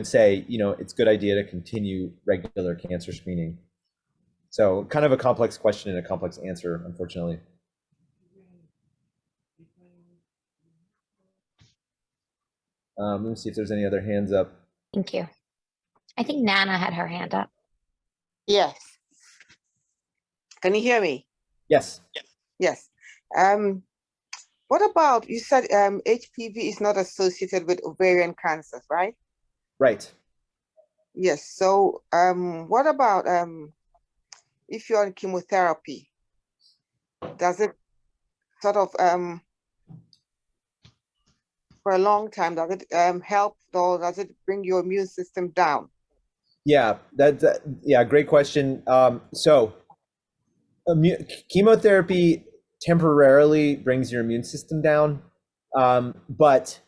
say, it's a good idea to continue regular cancer screening. So kind of a complex question and a complex answer, unfortunately. Let me see if there's any other hands up. Thank you. I think Nana had her hand up. Yes. Can you hear me? Yes. Yes. What about, you said HPV is not associated with ovarian cancers, right? Right. Yes. So what about if you're on chemotherapy? Does it sort of for a long time, does it help, or does it bring your immune system down? Yeah, great question. So chemotherapy temporarily brings your immune system down, but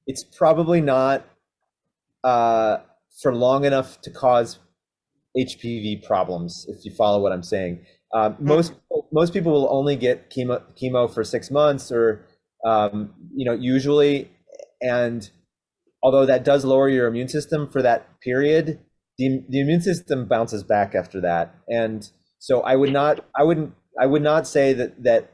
it's probably not for long enough to cause HPV problems, if you follow what I'm saying. Most people will only get chemo for 6 months or usually, and although that does lower your immune system for that period, the immune system bounces back after that. And so I would not say that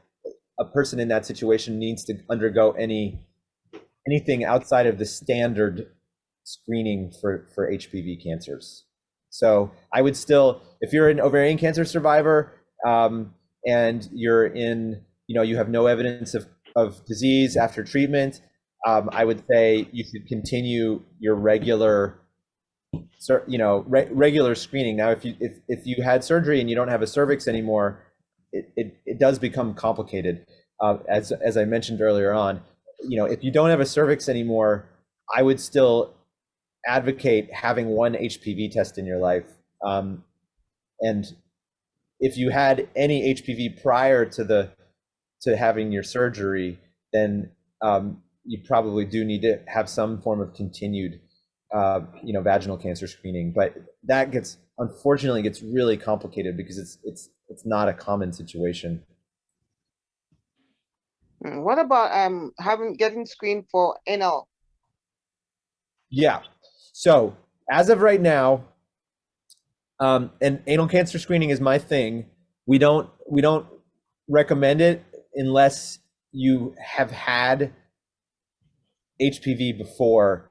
a person in that situation needs to undergo anything outside of the standard screening for HPV cancers. So I would still, if you're an ovarian cancer survivor and you're in, you have no evidence of disease after treatment, I would say you should continue your regular screening. Now, if you had surgery and you don't have a cervix anymore, it does become complicated. As I mentioned earlier on, if you don't have a cervix anymore, I would still advocate having one HPV test in your life. And if you had any HPV prior to having your surgery, then you probably do need to have some form of continued vaginal cancer screening. But that unfortunately gets really complicated because it's not a common situation. What about getting screened for anal? Yeah. So as of right now, and anal cancer screening is my thing. We don't recommend it unless you have had HPV before,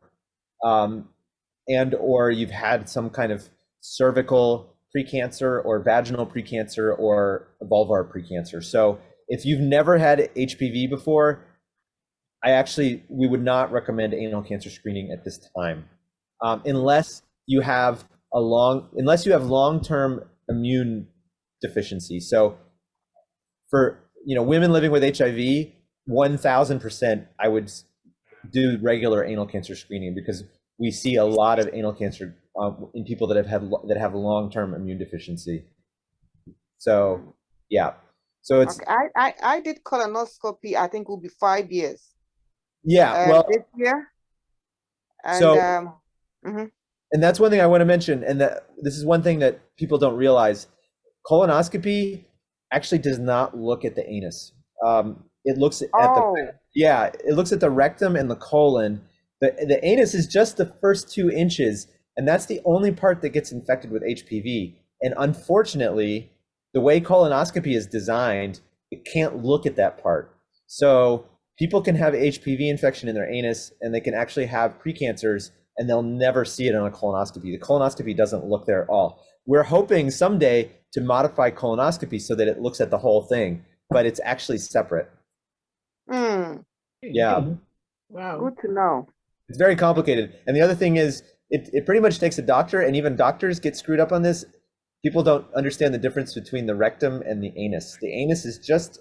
and or you've had some kind of cervical precancer or vaginal precancer or vulvar precancer. So if you've never had HPV before, we would not recommend anal cancer screening at this time, unless you have long-term immune deficiency. So for women living with HIV, 1000% I would do regular anal cancer screening, because we see a lot of anal cancer in people that have long-term immune deficiency. So yeah, so it's okay. I did colonoscopy. I think it will be 5 years. Yeah, well, this year. And, so and that's one thing I want to mention, and that this is one thing that people don't realize. Colonoscopy actually does not look at the anus. It looks at it looks at the rectum and the colon. The anus is just the first 2 inches, and that's the only part that gets infected with HPV. And unfortunately, the way colonoscopy is designed, it can't look at that part. So people can have HPV infection in their anus, and they can actually have precancers, and they'll never see it on a colonoscopy. The colonoscopy doesn't look there at all. We're hoping someday to modify colonoscopy so that it looks at the whole thing, but it's actually separate. Yeah. Wow. Good to know. It's very complicated. And the other thing is, it pretty much takes a doctor, and even doctors get screwed up on this. People don't understand the difference between the rectum and the anus. The anus is just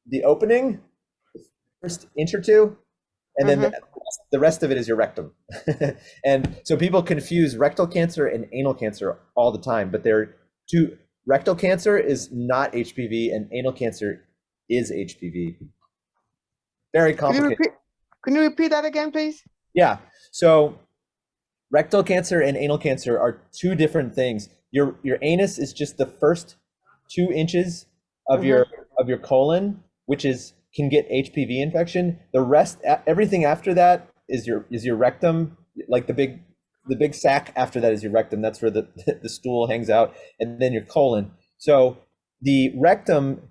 the opening, the first inch or two, and then the rest of it is your rectum. And so people confuse rectal cancer and anal cancer all the time, but they're two. Rectal cancer is not HPV, and anal cancer is HPV. Very complicated. Can you repeat that again, please? Yeah. So rectal cancer and anal cancer are two different things. Your anus is just the first 2 inches of your colon, which can get HPV infection. The rest, everything after that is your rectum, like the big sac after that is your rectum. That's where the stool hangs out, and then your colon. So the rectum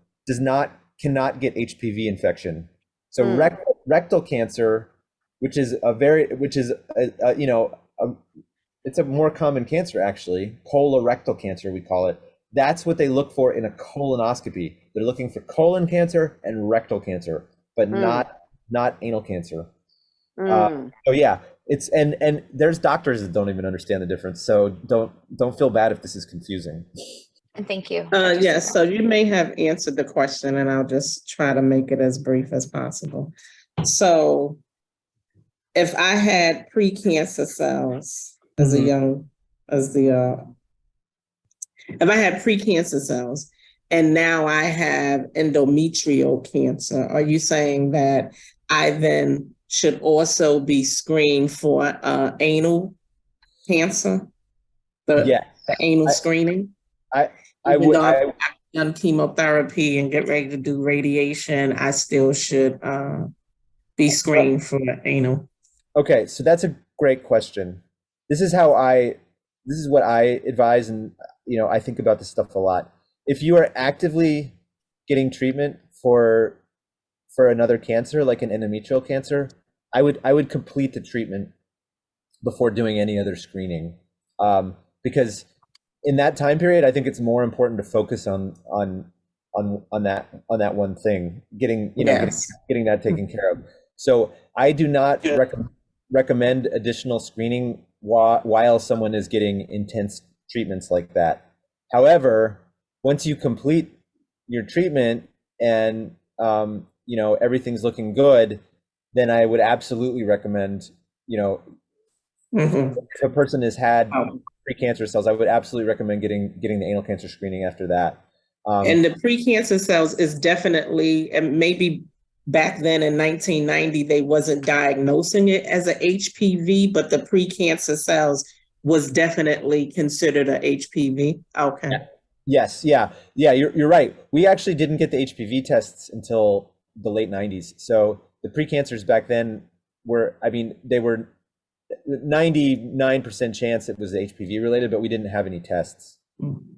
cannot get HPV infection. So rectal cancer, which is it's a more common cancer actually, colorectal cancer we call it. That's what they look for in a colonoscopy. They're looking for colon cancer and rectal cancer, but not anal cancer. So yeah, it's and there's doctors that don't even understand the difference. So don't feel bad if this is confusing. And thank you. Yes, so you may have answered the question, and I'll just try to make it as brief as possible. So if I had precancer cells if I had precancer cells and now I have endometrial cancer, are you saying that I then should also be screened for anal cancer? The anal screening? I would. I've done chemotherapy and get ready to do radiation, I still should be screened for anal. Okay, so that's a great question. This is what I advise, and I think about this stuff a lot. If you are actively getting treatment for another cancer, like an endometrial cancer, I would complete the treatment before doing any other screening, because in that time period, I think it's more important to focus on that one thing, getting that taken care of. So I do not recommend additional screening while someone is getting intense treatments like that. However, once you complete your treatment and everything's looking good, then I would absolutely recommend, if a person has had precancer cells, I would absolutely recommend getting the anal cancer screening after that. And the precancer cells is definitely, and maybe back then in 1990, they wasn't diagnosing it as a HPV, but the precancer cells was definitely considered a HPV. Okay. Yeah. Yes. Yeah. You're right. We actually didn't get the HPV tests until the late 90s. So the precancers back then they were 99% chance it was HPV related, but we didn't have any tests.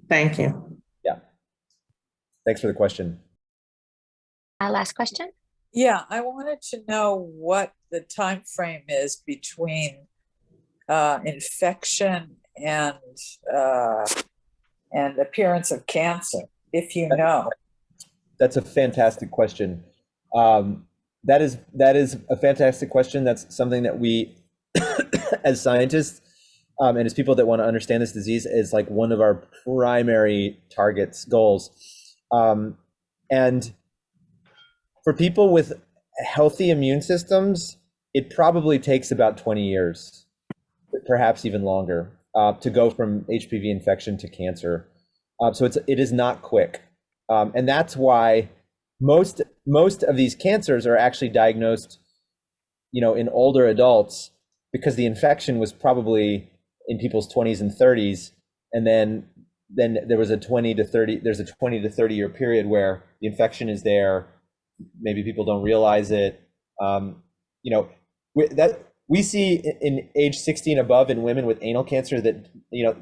Thank you. Yeah. Thanks for the question. Last question. Yeah, I wanted to know what the time frame is between infection and appearance of cancer, if you know. That's a fantastic question. That is a fantastic question. That's something that we, as scientists, and as people that want to understand this disease, is like one of our primary goals. And for people with healthy immune systems, it probably takes about 20 years, perhaps even longer, to go from HPV infection to cancer. So it is not quick. And that's why most of these cancers are actually diagnosed, in older adults, because the infection was probably in people's 20s and 30s, and then there was a 20 to 30 year period where the infection is there. Maybe people don't realize it. We see in age 60 and above in women with anal cancer that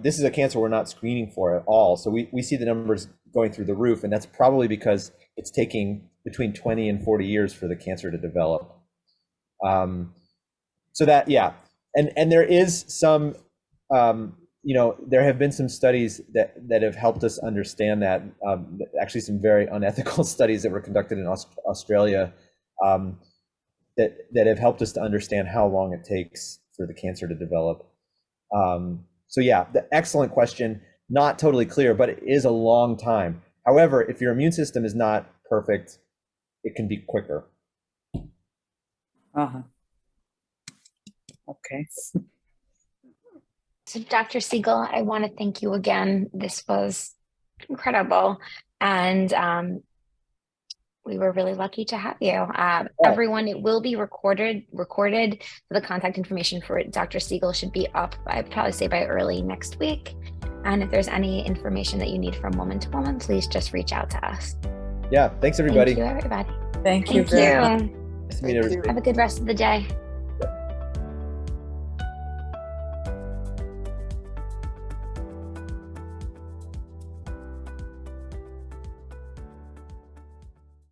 this is a cancer we're not screening for at all. So we see the numbers going through the roof, and that's probably because it's taking between 20 and 40 years for the cancer to develop. So that, yeah, and there is some, there have been some studies that have helped us understand that. Actually, some very unethical studies that were conducted in Australia that have helped us to understand how long it takes for the cancer to develop. So yeah, excellent question. Not totally clear, but it is a long time. However, if your immune system is not perfect, it can be quicker. Okay. So Dr. Sigel, I want to thank you again. This was incredible. And We were really lucky to have you. Everyone, it will be recorded. The contact information for Dr. Sigel should be up, I'd probably say by early next week. And if there's any information that you need from Woman to Woman, please just reach out to us. Yeah, thanks everybody. Thank you, everybody. Thank you Thank very much. you. Nice to meet everybody. Have a good rest of the day.